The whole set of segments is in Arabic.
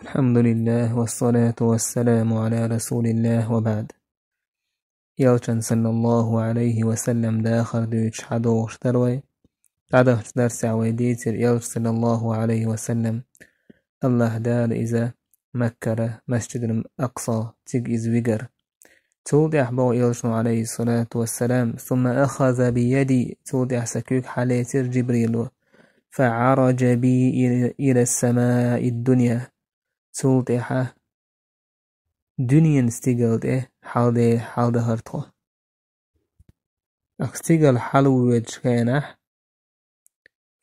الحمد لله والصلاة والسلام على رسول الله وبعد. يوشن صلى الله عليه وسلم داخل دوش حدو اشتروي تعده درس عويديتر يوش صلى الله عليه وسلم الله دار إذا مكة مسجد الأقصى تيج إزويجر تولد أحبو يوشن عليه الصلاة والسلام ثم أخذ بيدي تولد أحسكيك حاليتر جبريل فعرج بي إلى السماء الدنيا تولد أحا دنيا استيقظ حالده هرتو استيقظ حلو وجهنا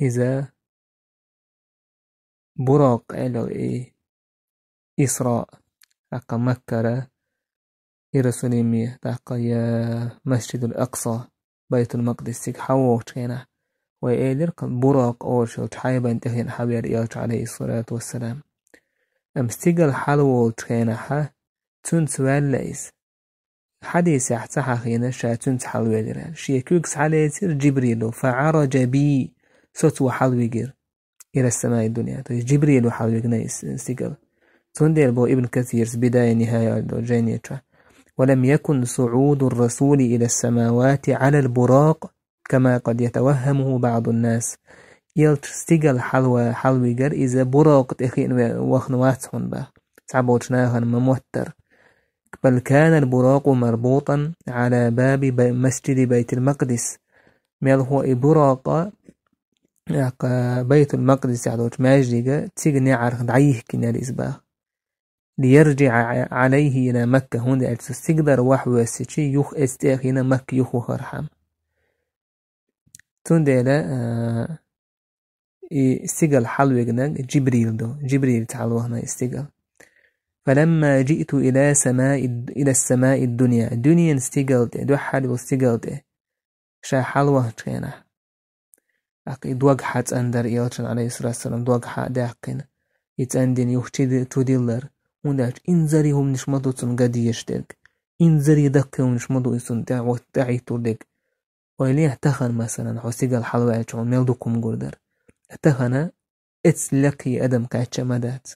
إذا براق إلو إسراء أقا مكة إرسوليمية تاقا يا مسجد الأقصى بيت المقدس تيك حوو وجهنا وإيدر كان براق أورشو تحايبا انتهين حبير إيوش عليه الصلاة والسلام استيقظ حلو وجهنا تنس والليس حديث يحتاح أخينا شاتون تحلو يدران شيكوكس حاليتر جبريل فعرج بي ستو حلو يجر إلى السماء الدنيا جبريل حلو يجنا استيقظ تندير بو ابن كثير بداية نهاية جينيترا ولم يكن صعود الرسول إلى السماوات على البراق كما قد يتوهمه بعض الناس يلت استيقظ حلو يجر إذا براق تخين وخنواتهم با تعبوتناها مموتر بل كان البراق مربوطا على باب مسجد بيت المقدس ميل هو براق بيت المقدس يعدوش ماجدقة تيغني عارخ دعيه كنا الإسباغ ليرجع عليه إلى مكة هون استقدر وحو السيشي يخ استيخينا مكة يخو خرحام تنديلا استقل حلوة جبريل تعالوا هنا استقل فلما جئت إلى السماء الدنيا استقلت دوحد واستقلت شا حلوة تخينا أقي دوغ حات أندر إيوتشن عليه الصلاة والسلام دوغ حات داقين يتأندين يوحتي توديلر ونداج إنزري هم نشمدو تنقدي يشترك إنزري دقي هم نشمدو يسون دعي تودك وإليه تخن مثلا حسيق الحلوة يتشون ميلدوكم قردر تخن اتسلقي أدم كاتش مدات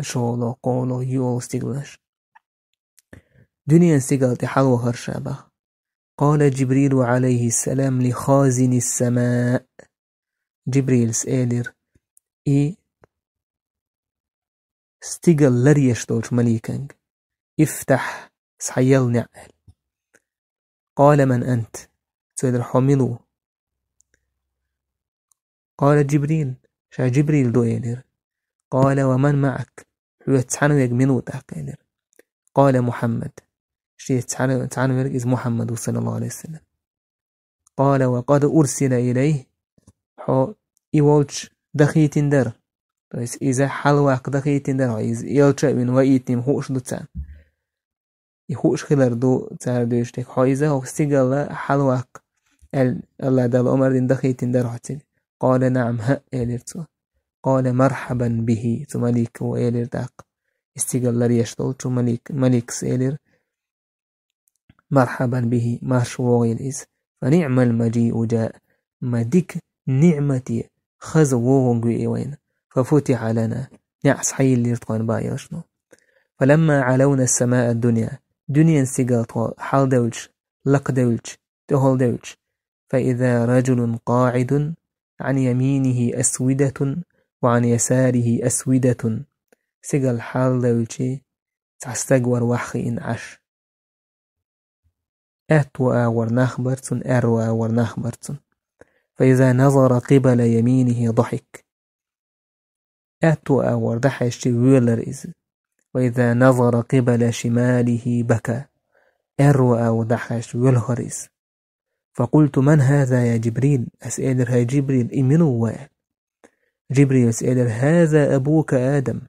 شولو قولو يول استقلش دنيا استقلت حلوة هرشابه قال جبريل عليه السلام لخازن السماء جبريل سألر استقل لريش دولش مليكنج افتح سحيل نعل قال من أنت سألر حملو قال جبريل شا جبريل دويلر قال ومن معك حويتسحنو يجمنو تاقيلر قال محمد تعنو إذ محمد صلى الله عليه وسلم قال وقد أرسل إليه إيوالش دخيتين در إذا حلوك دخيتين در إذا يلش من وإيتم خوش دو تسان يخوش خلر دو تسار دو يشتك إذا هو استيقال حلوك الله دال عمر دين دخيتين در حتى قال نعم إليرتو قال مرحبا به تمليك وإلير داق استيقال لريشتول مليك سيلير مرحبا به ماشوغيل إز فنعم المجيء جاء ما ديك نعمتي خزووغن وين ففتح لنا نعس حي اللي رتقان بايشنو فلما علونا السماء دنيا انسيقاط حال دولش لق دولش تهول دولش فإذا رجل قاعد عن يمينه أسودة وعن يساره أسودة سيقال حال دولشي تستقور وحي إن عش أتوى ورنخبرتن أروى ورنخبرتن فإذا نظر قبل يمينه ضحك أتوى وردحش ويلر إذ وإذا نظر قبل شماله بكى أروى وردحش ويلهر إذ فقلت من هذا يا جبريل أسألر هاي جبريل إمنوا جبريل أسألر هذا أبوك آدم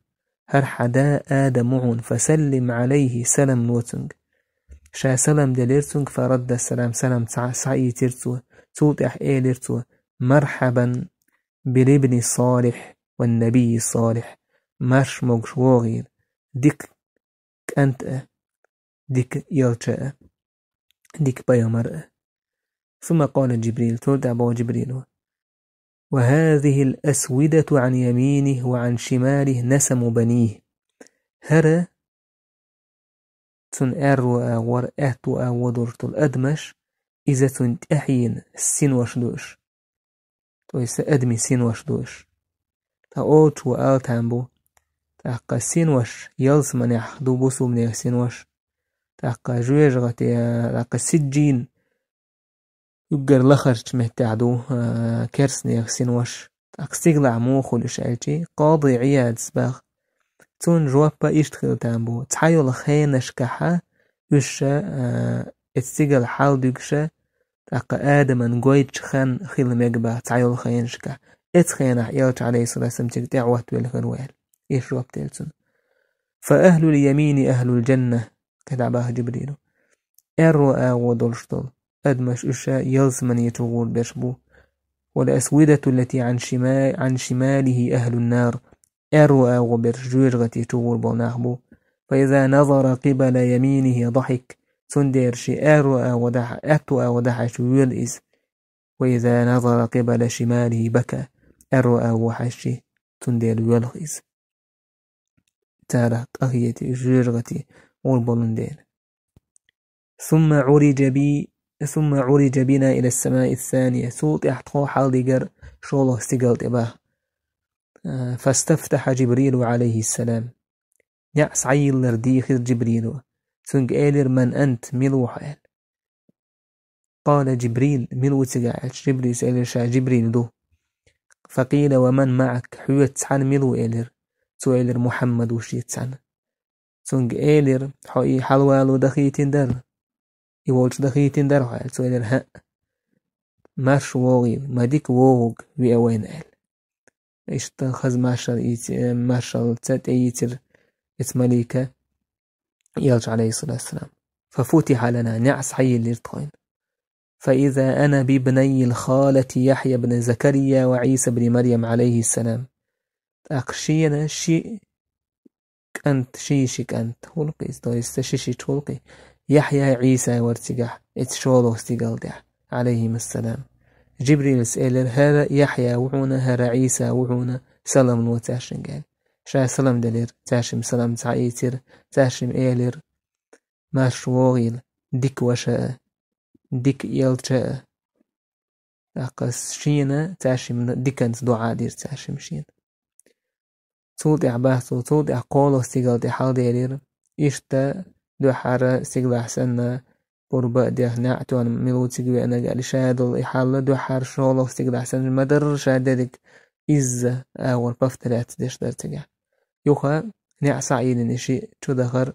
هرحدا آدم فسلم عليه سلم نوتنج شا سلام دليرتونك فرد السلام سلام سعي ترتو توضح إيلرتو مرحبا بالابن الصالح والنبي الصالح مش مغشوغير ديك أنت ديك يلجأ ديك بيامر ثم قال جبريل توضع بو جبريل وهذه الأسودة عن يمينه وعن شماله نسم بنيه هرى تن أروى ور أتوى ودرت الأدمش إذا تنت أحين السين وشدوش تويس أدمي سين وشدوش تا أوت وآل تامبو تاقا سين وش يلس من يحدو بوسو من سين وش تاقا جويج غتي تاقا سجين يقر لخرج مهتعدو كرسني سين وش تاقا سيغلع موخو لشالتي قاضي عياد سباغ تون جوابا يشتخل تامبو تحيو لخينش كحا يشا اتسيغل حال ديكشا تاقا آدما قويتش خان خيل ميقبا تحيو لخينش كح اتخينا يلج عليه الصلاة والسلام تقدعوات بالخروال إيش جواب تلتون فأهل اليمين أهل الجنة كدعباه جبريل الرؤى ودلشتل أدمش إشا يلزمن يتغول بشبو والأسودة التي عن شماله أهل النار الرؤى وبرجوجغة يتغول بوناخبو فإذا نظر قبل يمينه ضحك تندير شي الرؤى ودح أتوى ودحش ويلئز وإذا نظر قبل شماله بكى الرؤى وحشي تندير يلغز تارة أهيتي جوجغتي والبولندير ثم عرج بنا إلى السماء الثانية صوت احتقو حال ديگر شوله استقلت إباه فاستفتح جبريل عليه السلام يأس عيل لرديخ جبريل سنق إيلر من أنت ملو حال قال جبريل ملو تقاعد جبريل سألر شا جبريل دو فقيل ومن معك حيوت عن ملو إيلر سؤالر محمد وشيت عن سنق إيلر حقي حلوالو دخيتين در يولش دخيتين در حال سؤالر ها مارش ووغي ما ديك ووغ ويأوين آل اشتخذ مارشال تات ايتر اتمليكا يلج عليه الصلاة والسلام ففتح لنا نعس حي الارتقين فإذا أنا بابني الخالة يحيى بن زكريا وعيسى بن مريم عليه السلام أقشينا شيء أنت شيشك أنت هلقي استشيشك هلقي يحيى عيسى وارتقح اتشولو استقالدح عليهم السلام جبريل سألر هذا يحيى وعونا هذا عيسى وعونا سلام وتاشن قال شا سلام دلير تاشم سلام تعيتر تاشم إيلر ماش وغيل ديك وشاء ديك يلشاء أقص شينا تاشم ديكنت دعاء دير تاشم شين تود إعباثو تود إعقالو استيقال دي حال دير إشتا دو حارة استيقال أحسن قرباء ديه نعتو أنا ملو تيقوي أنا قال شادل إحالة دو حار شغل استيقال أحسن المدر شاددك إزا أول بفتلات ديش دار تقع يوخا نعس عيد نشي شو دخر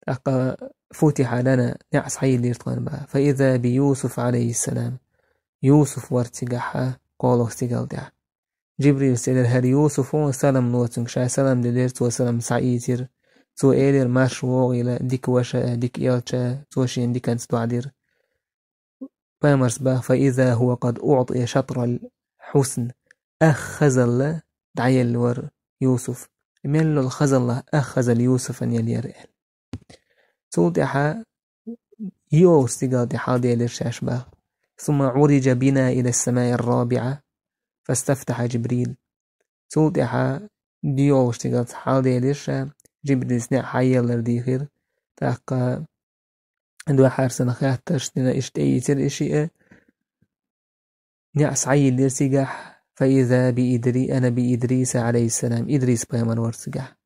أقا فتح لنا نعس عيد ليرتقان بها فإذا بيوسف عليه السلام يوسف وارتقاحا قالوا استيقال ديه جبريل سأل هل يوسف وسلام نوتنك شا سلام دليرت وسلام سعيتر تو إيلر ماش وغيلا ديك وشا ديك إيلشا توشين ديكنت تعدير بامرس با فإذا هو قد أعطي شطر الحسن أخذل دعي الور يوسف من الخزل أخذل يوسف أن يليرئل توضح يو استقاد حال الشاش با ثم عرج بنا إلى السماء الرابعة فاستفتح جبريل توضح ديو استقاد حال الشا جبريل سنع حي الرديخير تاقا دو حارسنا خاتشتنا اشتأيتر إشياء نعس عيل لرسيقح فإذا أنا بإدريس عليه السلام إدريس بيامر ورسيقح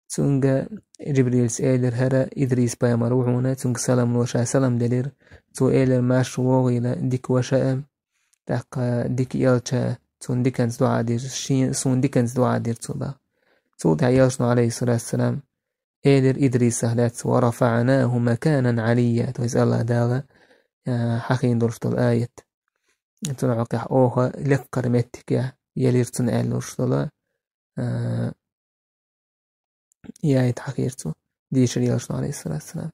تونغ جبريل سألر هرا إدريس بيامر وحونا تونغ سلام وشا سلام دلير تو إيلر ماش وغيلا ديك وشاء تاقا ديك يلشا تون ديكنز دعا دير سون ديكنز دعا دير توبا تود عيالشنا عليه الصلاة والسلام إيلر إدريس سهلات ورفعناه مكانا عليا تويز الله دالا حقين درشت الآية تون عقيح أوها لفقر متك يلير تنعل درشت الله يا حقيرتو ديش ريالشنا عليه الصلاة والسلام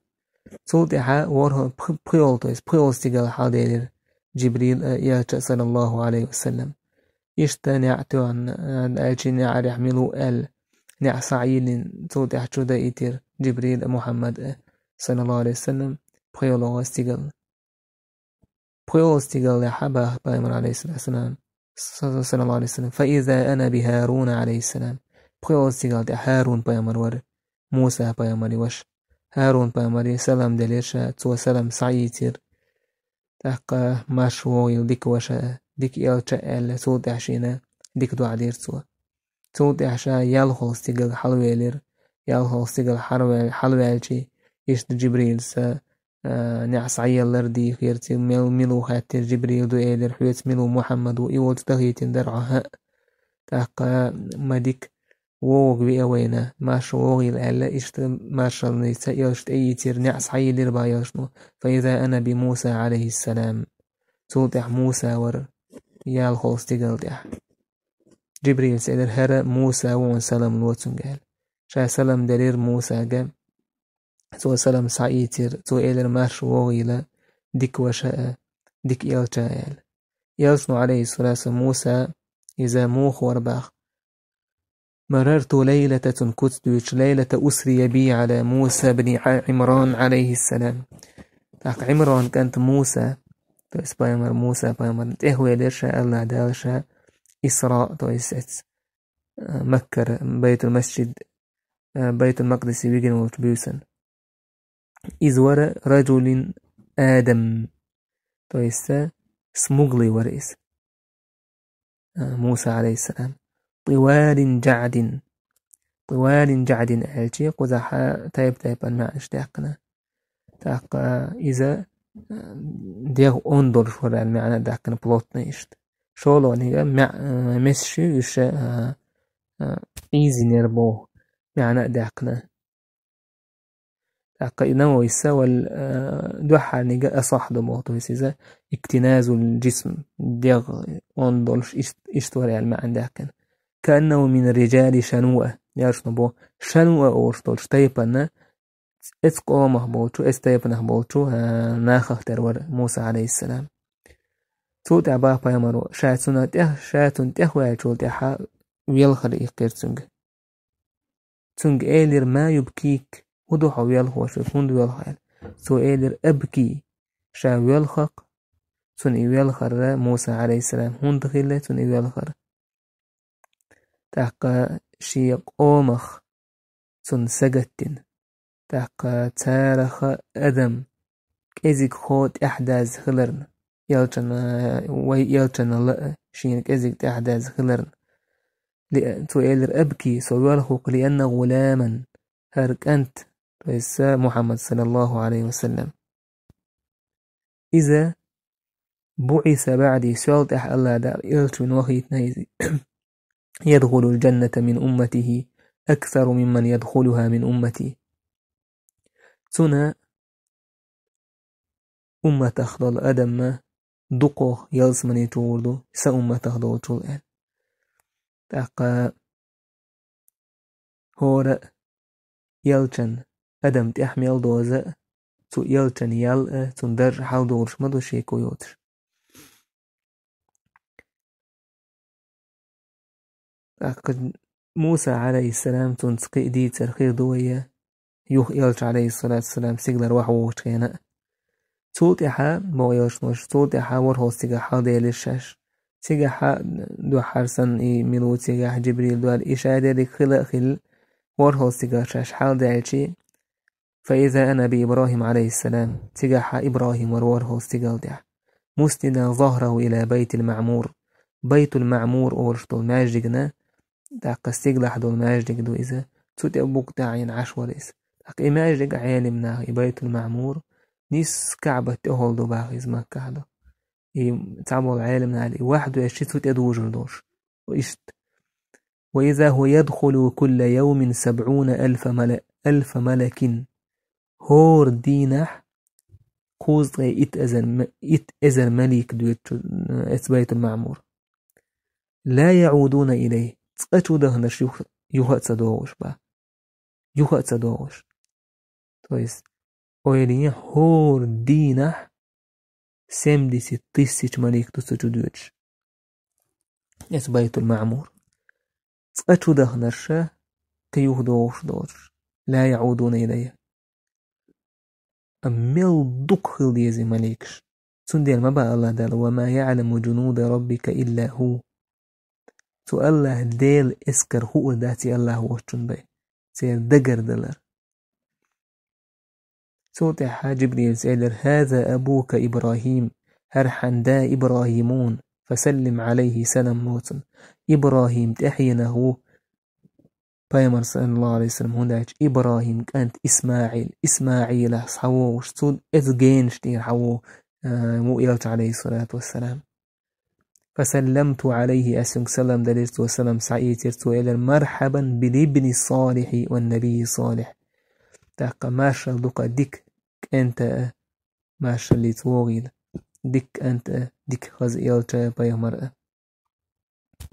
تود عا وره بخيول تويز بخيول استيقال حادير جبريل يا صلى الله عليه وسلم يشتاني عتو عن الجين يحملوا نعس عيل تود عشو دا إيتر جبريل محمد صلى الله عليه وسلم بخيول استيقال بخيوستيغل يا حبا بايمر عليه السلام صلى الله عليه وسلم فإذا أنا بهارون عليه السلام بخيوستيغل يا هارون بايمر ور موسى بايمر وش هارون بايمر سلام دليرشا تو سلام سعيتير تحقا ماشوي ديك وشا ديك يلشا ال سود عشينا ديك دو عدير سود عشا يالخوستيغل حلويلر يالخوستيغل حلويلشي يشت جبريل سا نعس عيالر دي خيرتي ميلو خاتر جبريل دو إيدر حويت ميلو محمد وإيول تغيتين درعها تاقا مديك ووغ بيوينا ماش ووغي الألا إشت ماشال نيسا يلشت أيتير نعس عيالر بايلشنو فإذا أنا بموسى عليه السلام توضح موسى ور يال خوستيغل ديح جبريل سيدر هرا موسى وون سلام الواتسون قال شا سلام دلير موسى قال تو سلام سعيتير تو إيلر ماش وغيلا ديك وشاء ديك إلتايل يلسنو عليه الصلاة موسى إذا موخ ورباخ مررت ليلة كتدوش ليلة أسري بي على موسى بن عمران عليه السلام تاق عمران كانت موسى تو اسبايمر موسى بايمر تهوي درشا الله دالشا إسراء تو إسات مكة بيت المسجد بيت المقدس بيجن وتبيوسن إذ ورى رجل آدم تويستا سمغلي ورئيس موسى عليه السلام طوال جعد ألتي قزحا تايب الماء اشتاقنا تاقا إذا ديغ أندر شورا المعنى داقنا بلوتنا إشت شولو نيغا مسشي يشا إيزي نربوه معنى داقنا إنه يساوى دوحة نيجا أصح دموغتو يسيزا اكتناز الجسم ديغ وندولش اشتوري الماء عندك كأنه من الرجال شنوءة يارش نبو شنوءة أورشتولش تايبنا اسقومه بوتو استايبنه بوتو ناخخ ترور موسى عليه السلام توت عباه بايمرو شاتسونا شاتون تهوى جول تحا ويلخر إيقير تنج إيلر ما يبكيك ودوحا ويلخو شفون ويلخال سو إيلر أبكي شا ويلخق تن ويلخر موسى عليه السلام هون دخيلة تن ويلخر تاقا شيق أومخ تن سجتن تاقا تارخ أدم كيزيك خود إحداث خلرن يلتن لأ شين كيزيك إحداث خلرن تو إيلر أبكي سو ويلخق لأن غلاما هرك أنت ويسا محمد صلى الله عليه وسلم إذا بعث بعدي سيلتح الله دار إلتون وخيت نايزي يدخل الجنة من أمته أكثر ممن يدخلها من أمتي تنا أمة تخضل أدم دقو يلسمني توردو سأمة تخضل تولئن تاقا هورا يلچن أدم تحمل دوزة تو يلچن يل تندر حال دورش مدو شيكو يوتر موسى عليه السلام تنسقي دي ترخير دوية يلچ عليه الصلاة والسلام سيقدر وحووش كينا توتيحا بغيوش نوش توتيحا ورهو سيقاحا ديالشاش سيقاحا دو حرسن ميلو سيقاح جبريل دو الإشادة ديك خل ورهو سيقاحاش حال ديالشي فإذا أنا بإبراهيم عليه السلام تجاح إبراهيم وروره استقال مستنا ظهره إلى بيت المعمور بيت المعمور أورشتو الماجدنا داق استقلح دو الماجدك دو إذا تتبوك داعين عشوريس داق إماجدك عالمنا بيت المعمور نيس كعبة تهول دو باغيز مكة دو تعبوا العالمنا علي واحد ويشي تتدوجر دوش وإذا هو يدخل كل يوم 70,000 ملك هور دينح خوزغي إتأزر ملك دويت بيت المعمور لا يعودون إليه تقاتو دهنش يوخأت صدوغش تويس ويلي هور دينح سمدي ستيسيش ملك تسجو دويتش بيت المعمور تقاتو دهنش كيوخ دوغش لا يعودون إليه أميل دوك خل ديزي مليكش سندير ما بقى الله دال وما يعلم جنود ربك إلا هو. تو الله ديل اسكر هو داتي الله وشن بي سير دقر دلر. سوتح جبريل سيدر هذا أبوك إبراهيم هرحن دا إبراهيمون فسلم عليه سلام موتن. إبراهيم تحينه بيامر صلى الله عليه وسلم هنداج إبراهيم كانت إسماعيل حوو وشتود إذجين شتير حوو مؤيلت عليه الصلاة والسلام. فسلمت عليه أسنك سلام دليرت وسلام سعيترت إلى مرحبا بالابن الصالح والنبي الصالح. تاقا ماشا دوكا ديك أنت ماشا اللي توغيل ديك أنت ديك خزيلت بيامر.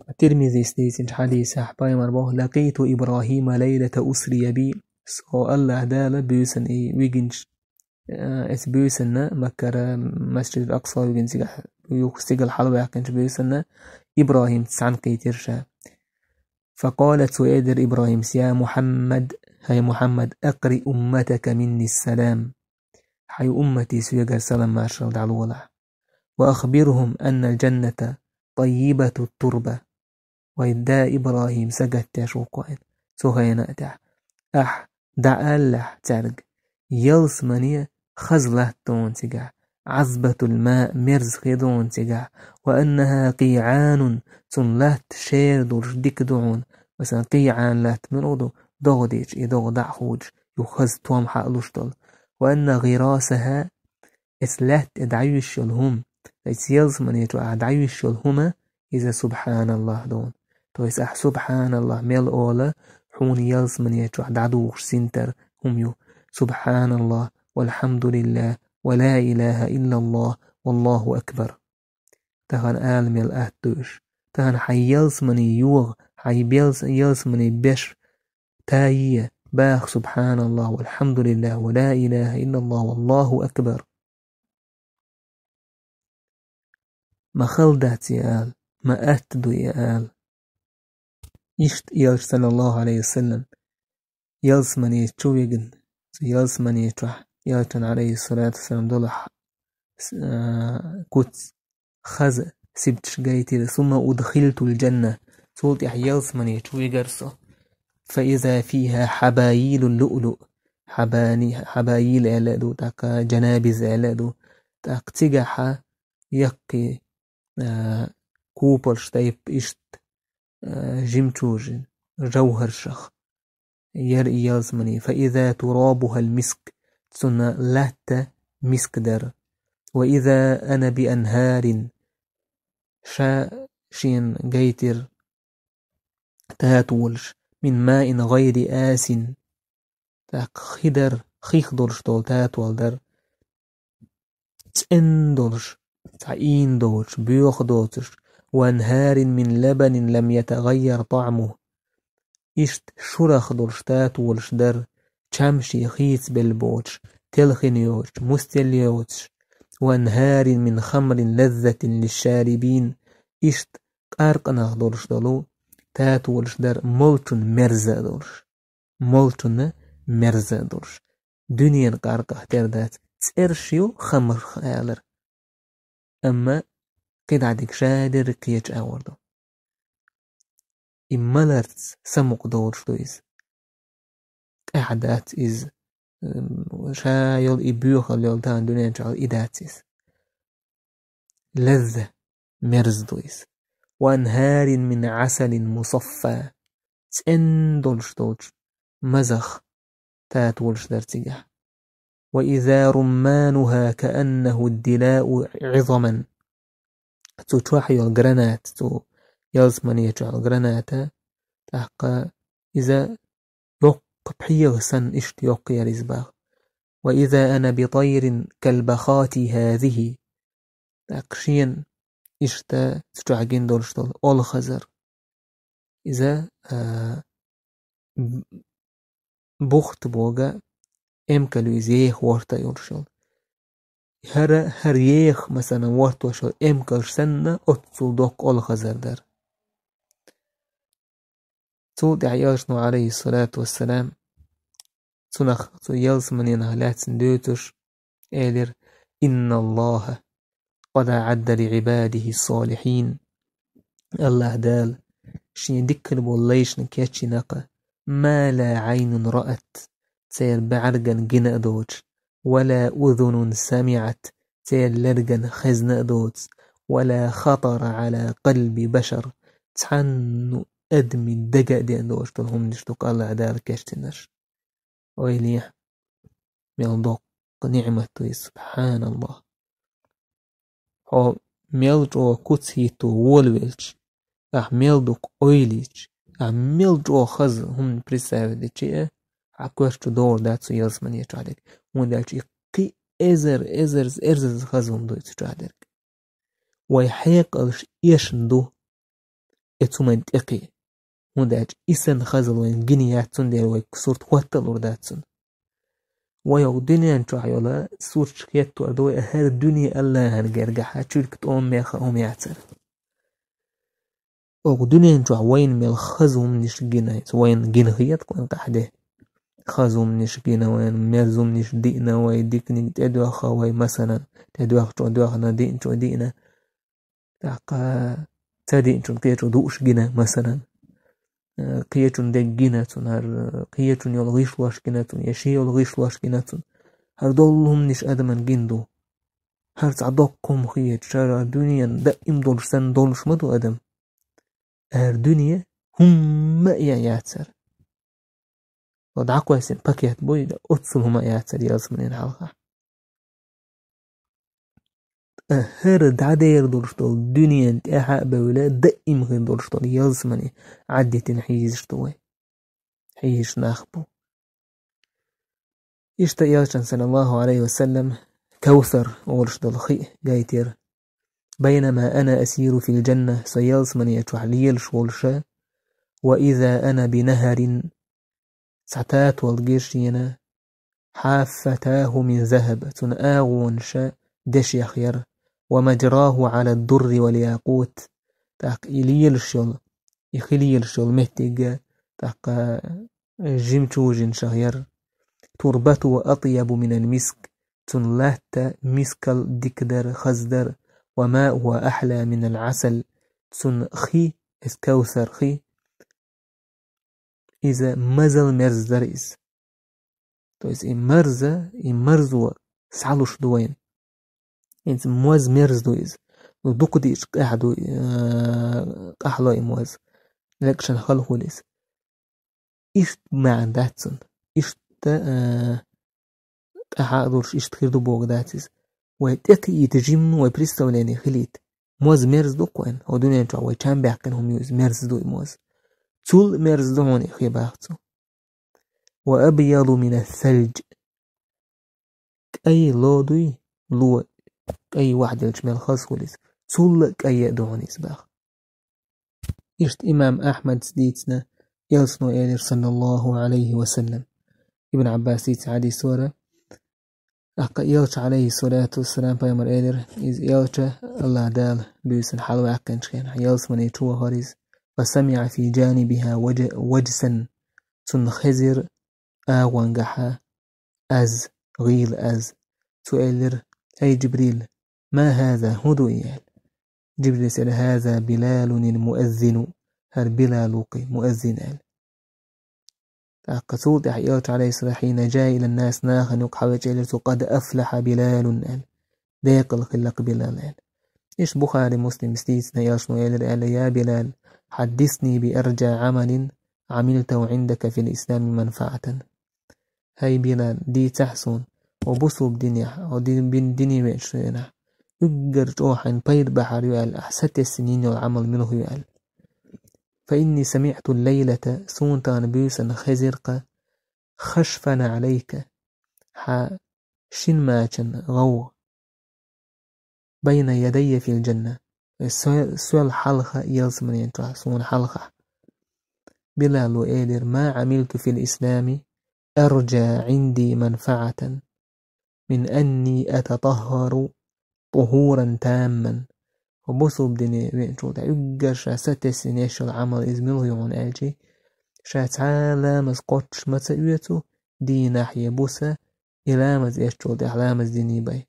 الترمذي ستيسن حديث بيامر بوه لقيت إبراهيم ليلة أسري بي سو الله دال بيسن ويجنش بيسن مكر مسجد الأقصى ويجن يستقل حلبة كنش بيسن إبراهيم تسعن قيترشا. فقالت سويدر إبراهيم يا محمد هاي محمد أقري أمتك مني السلام. حي أمتي سويقر سلام ما شرد على الوضع. وأخبرهم أن الجنة طيبة التربة. وإدى إبراهيم سجد تشوقين سوهينا تع دع الله تعرق يلس مني خزلة دون تجع عذبة الماء مرز خدون تجع وأنها قيعان تنلات شير دورش ديك دعون مثلا قيعان لات مرودو دغديج يدغ دعخوج يخز توم حقلوشتل. وأن غراسها إسلات ادعيوش الهم يلس مني تو ادعيوش الهما إذا سبحان الله دون تويس سبحان الله ميل أولا حون يلس من يتوح دعدوش سنتر هم يو سبحان الله والحمد لله ولا إله إلا الله والله أكبر. تهان آل ميل أهدوش تهان حي يلس من يوغ حي بيلس يلس من بش تايي باخ سبحان الله والحمد لله ولا إله إلا الله والله أكبر. ما خلدت يا آل ما أتدو يا آل إشت يلش صلى الله عليه وسلم يلس من يتشويقن يلس من يتوح يلتن عليه الصلاة والسلام دولح كوت خز سبتش جايتي ثم أدخلت الجنة صوت يلس من يتشويقرسو فإذا فيها حبايل اللؤلؤ حبايل ألادو تاك جنابز ألادو تاك تجح يقي كوبرش تايب إشت جمتوج جوهر شخ يرئي يلزمني فإذا ترابها المسك ثم لات مسك در. وإذا أنا بأنهار شين جيتر تاتولش من ماء غير آس تاك خدر خيخدرش دول تاتول در تندرش تعين دولش بيوخ دولش. وانهار من لبن لم يتغير طعمه إشت شرخ درشتات ولش در چمشي خيس بالبوش تلخنيوش مستليوش. وانهار من خمر لذة للشاربين إشت قارقنا درش دلو تات ولش در ملتن مرزا درش ملتن مرزا درش دنيا قارقه تردات تسرشيو خمر خالر أما قد عدك شادر قيج آوردو إمالرت سمق دورش دويز قعدات إز شايل إبيوخل يلتان دونين شعال إداتيس لذة مرز دويز. وأنهار من عسل مصفى تندولش دولش مزخ تاتولش درتجح. وإذا رمانها كأنه الدلاء عظما تتوحي الجرانات تو يلزمن يجعل الجراناتا تحقا إذا يق بحيه سن إشت يق يرزباغ. وإذا أنا بطير كالبخات هذه تقشين إشتا تتوحجين دولشتول أول خزر. إذا بخت بوغا إمكالو يزيخ ورطا يرشل هر يخ مثلا ورط وشل إمكالش سنة أتصل دوك أول خزر در. تود عياشنو عليه الصلاة والسلام تنخ يلس من ينهلات سندوتش إلر إن الله قد أعد لعباده الصالحين الله دال شين ديك البوليش نكيتش نقا ما لا عين رأت تير بعرقن جنا دوج ولا أذن سمعت تير لرقن خزن دوج ولا خطر على قلب بشر تحن أدمي الدقاء دي دوج تلهم نشتوك الله دال كشتنش ويليح ميلدوق نعمة سبحان الله او ميلج او كوتسيتو وولويلج ميلدوك اويليج ميلج او خز هم بريساف دي چيه اكوشتو دور داتسو يلسمن يچادك وندالچ قي ازرز خزهم دو يچادك ويحيق الش يشندو اتومن تقي وندالچ اسن خزل وين جنياتون دير ويكسورت واتلور داتسون ويو دنيا نشعيولا سورش كيتو أردوي أهل الدنيا ألا هنجرجحها شركة ميخا يعتر أو دنيا نشع وين ميل خزوم نش جنا وين جنهيت كون تحده خزوم نش جنا وين ميرزوم نش دينا ويديكني تدوخ وي مثلا تدوخ ندين شو دينا تاقا تدين شو كيتو دوش جنا مثلا قيتون دك جيناتون هر قيتون يلغيش واش جيناتون يشي يلغيش واش جيناتون هر دولهم نش أدمن جندو هر تعدقهم خيت شارع الدنيا دائم دولش سن دولش مدو أدم هر دنيا هم يعتر ودعقوا يسن باكيت بوي أتصل هم يعتر ياسمنين حلقة هر دعدير دولش دول الدنيا انتاحا بولا دائم غير دولش دول ياسمني عدي تنحيزش دوي حيش ناخبو يشتاق صلى الله عليه وسلم كوثر ورشد الخي جايتير بينما أنا أسير في الجنة سيالس من يتوحلي الشولشة وإذا أنا بنهر سعتات والجيشينا حافتاه من ذهب تنآغون شا دش يخير ومجراه على الدر والياقوت تاق إليل الشول يخلي الشول مهتق تاق جمتوج شهير تربته أطيب من المسك تنلهت مسكال دكدر خزدر وما هو أحلى من العسل تنخي اسكوثر خي إذا مزل مرز درئز تو إذا مرزو سعلوش دوين إذا موز مرز دوئز ودوك ديش قاعدو أحلى موز لكشن خلقو ليس إيش ما عنداتسن إيش أحاضرش إيش تخير دو بوغ داتيز ويتأكي يتجيم ويبريستو لاني خليت موز مرز دو قوين أو دوني نتوع ويتشان بيحكن هم يوز مرز دو موز تول مرز دو هوني خي باختو وأبيض من الثلج أي لودوي لو أي واحد الجمال خاص وليس تول أي دوني سباخ إشت إمام أحمد سديتنا يلسنو إلير صلى الله عليه وسلم ابن عباس يتعادي سورة أقا يلش عليه الصلاة والسلام بيامر إلير إذ يلش الله دال بيسن حلوة أكن شخين يلس من يتوه هاريز وسمع في جانبها وجسا تنخزر وانقحا أز غيل أز سؤالر أي جبريل ما هذا هدو إيال جبريل سأل هذا بلال المؤذن هر بلالوقي مؤذن آل قصود يلش عليه الصلاة حين جاء إلى الناس ناخن يقحى جيلت قد أفلح بلال آل ديق الخلق بلال آل إيش بخاري مسلم ستيسنا يلشنو آل يا بلال حدثني بأرجى عمل عملته عندك في الإسلام منفعة هاي بلال دي تحسن وبصوا بدنيا ودي بين دنيا ويشينا يقر جوحا بير بحر يقال أحست السنين والعمل منه يقال فإني سمعت الليلة سونتان بيوسا خزرق خشفا عليك شنماچن غو بين يدي في الجنة سؤال حلقة يلس من ينتوح سون حلقة بلال وإيدر ما عملت في الإسلام أرجى عندي منفعة من أني أتطهر طهورا تاما وبصوا بدني بينشو دا يقر شاسات السنيش العمل إزميله يعون آلجي شات عالامز قوتش متسأيوتو دي ناحية بوسا إلامز إيشتو دي علامز ديني باي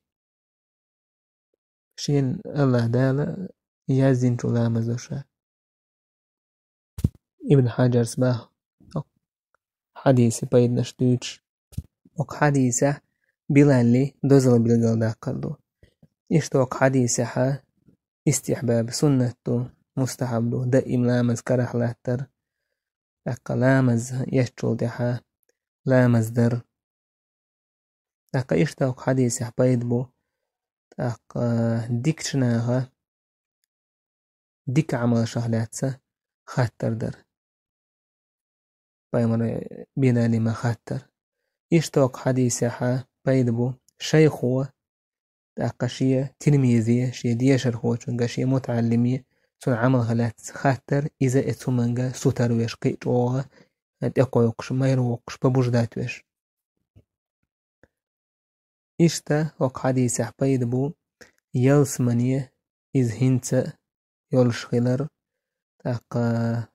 شين الله دالا يازين لا مزوشا ابن حجر سباه حديث بيد نشتوش وك حديثة بلالي دوزل بالقل داقلو إشتوك حديثة استحباب سنة مستحب دائم لامز كرح لاتر أقا لامز يشتو دحا لامز در أقا إشتوك حديثة بيد بو أقا ديكشناها ديك عمل شهلاتسا خاتر در بايمر بينا لما خاتر إشتوك حديثة بيد بو شيخو أقشية تلميذية شيء ديشر هو شنقا شيء متعلمية سن عمل غلات خاتر إذا اتسمنقا ستر ويش قيتوها أقويقش ما يروقش ببوجدات ويش إشتا وق حديثة بيد بو يلسمنية إذ هنسا يولش خلر أقا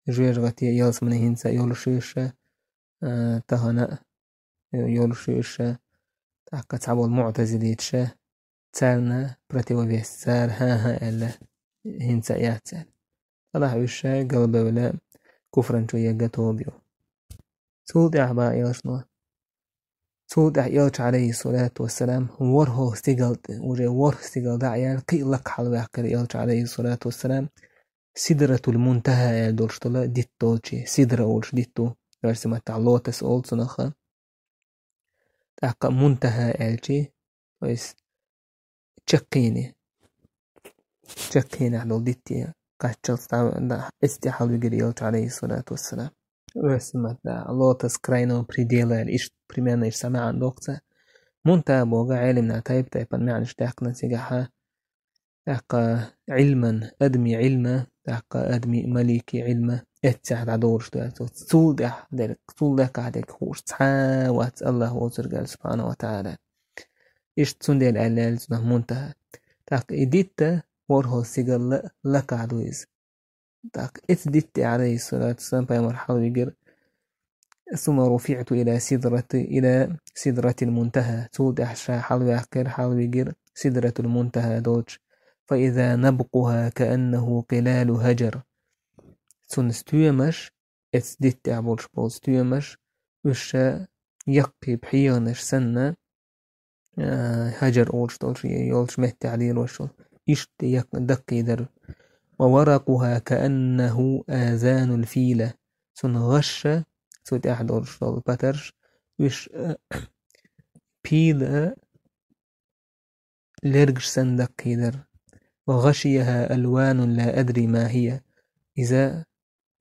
جويش غتي يلسمنية هنسا يولشيشة تهنا يولشيشة أقا تعبو المعتزليتشة تسالنا противовес تسال ها إلا هنسا ياتسال الله وشا قلب ولا كفرا شوية قطوبيو سود أحبا يلشنا سود يلش عليه الصلاة والسلام وره استيقلت وجه وره استيقلت عيال قيل لك حلو يحكر يلش عليه الصلاة والسلام سدرة المنتهى دولشتلا ديتوشي سدرة أولش ديتو يرسم التعلوتس أولس نخا تحقق منتهى ألشي ويس تشقيني على ديتي قاتل استحال يقول يلش عليه الصلاة والسلام ويسمى لوتس كراينو بريديلا إيش بريمانا إيش سمع عن دوقتا منتهى بوغا علمنا تايبا معنى اشتاقنا سيقاها تحقق علما أدمي علما تحقق أدمي مليكي علما اتساعد عدور شتواتو تصولك عدك خوش تحاوات الله وزرقال سبحانه وتعالى إيش تسندي الألال سنه منتهى تحقق إديتا ورهو سيقال لك عدويز تحقق إتديتي عليه الصلاة والسلام بأمر حاول يقر ثم رفعت إلى سدرة المنتهى تود أحشا حاول يحكر حاول يقر سدرة المنتهى دوج فإذا نبقها كأنه قلال هجر سن ستيومش اتديت عبولش بول ستيومش وش يقي بحيانش سنة هجر أولش دولش يولش مهت عليه الوشل إشت دقي در وورقها كأنه آذان الفيلة سن غش سوت أحد أولش دول باترش وش بيلة لرقش سن دقي در وغشيها ألوان لا أدري ما هي إذا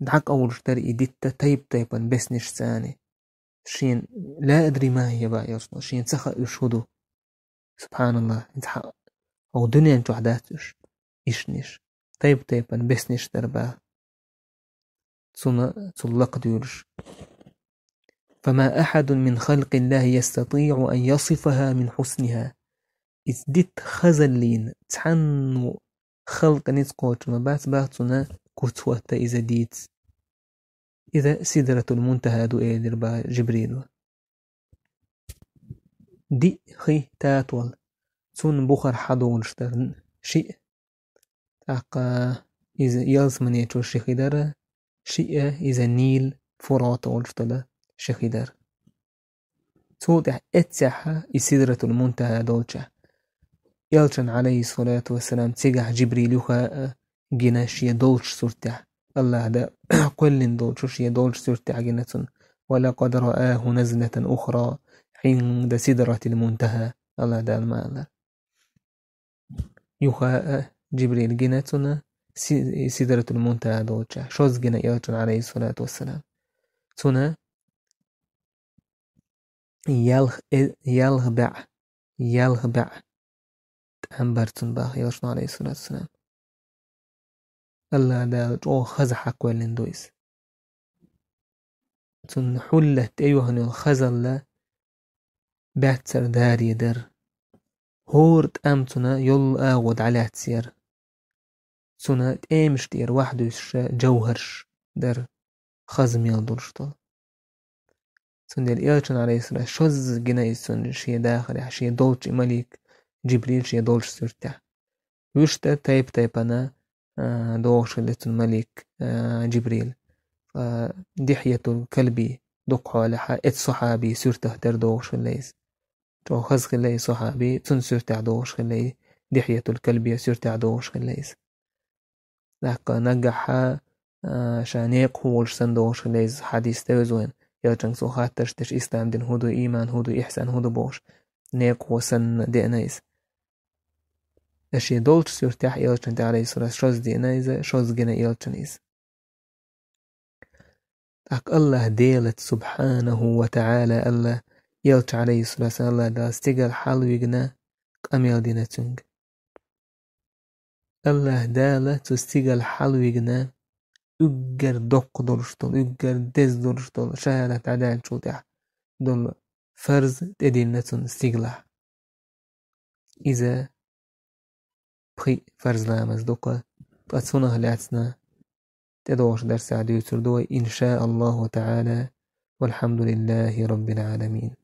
دعك أول شتري إديت تايبا بس نش ثاني شين لا أدري ما هي بقى يصنع شين سخا يشهدو سبحان الله أو دنيا انتو حداتش إشنش تايبا بس نش دربا تلق ديولش فما أحد من خلق الله يستطيع أن يصفها من حسنها إذ ديت خزلين تحنو خلق نتقوش ما باتنا كتوة إذا ديت إذا سدرة المنتهى دو دربا جبريل دي خي تاتول سون بخر حدول شترن شيء تاقا إذا يلزمن يتو شخدر شيء إذا نيل فرات ولشتلا شخدر سود اتساحة سدرة المنتهى دولشة يلشن عليه الصلاة والسلام تيجح جبريل يخا جناش يدولش سورتح الله دا كل دولش يدولش سورتح جنة ولقد رآه نزلة أخرى عند سدرة المنتهى الله دا المال يخا جبريل جنة سدرة المنتهى دولشة شوز جنا يلشن عليه الصلاة والسلام سنة يلغبع تنبرتن باخ يلشن عليه الصلاة والسلام الله دا جو خزح كوالين دويس تن حلت أيوهن الخزل باتسر داري در هورت أمتنا يل آغد على تسير سنة تأمش دير وحدوش جوهرش در خزم يلدرشتل سن دير إلشن عليه السلام شوز جناي سن شي داخل شي دولش ملك جبريل شي دولش سرته وشتا تيبنا دوغش الملك جبريل دحية الكلبي دقع لحا ات صحابي سورته در دوغش الليز تو خزق اللي صحابي تن سورته دوغش اللي دحية الكلبي سورته دوغش الليز لكن نجح شانيق هوش سندوش الليز حديث توزوين يلجن سوخات تشتش إسلام دين هدو إيمان هدو إحسان هدو بوش نيق وسن دينيز أشي دولش سورتاح يلجن عليه الصلاة شوز دينيز شوز جنا يلجنيز أك الله ديلت سبحانه وتعالى الله يلج عليه الصلاة والسلام الله دا استقل حلويقنا كأميل دينتونغ الله دالت استقل حلويقنا أجر دق دولشتول أجر دز دولشتول شهادة عدال شوتاح دول فرز تدينتون استقلح إذا بخي فرز لامز دوقة تأتسونه لأتسنا تدوش درس عدو تردوي إن شاء الله تعالى والحمد لله رب العالمين.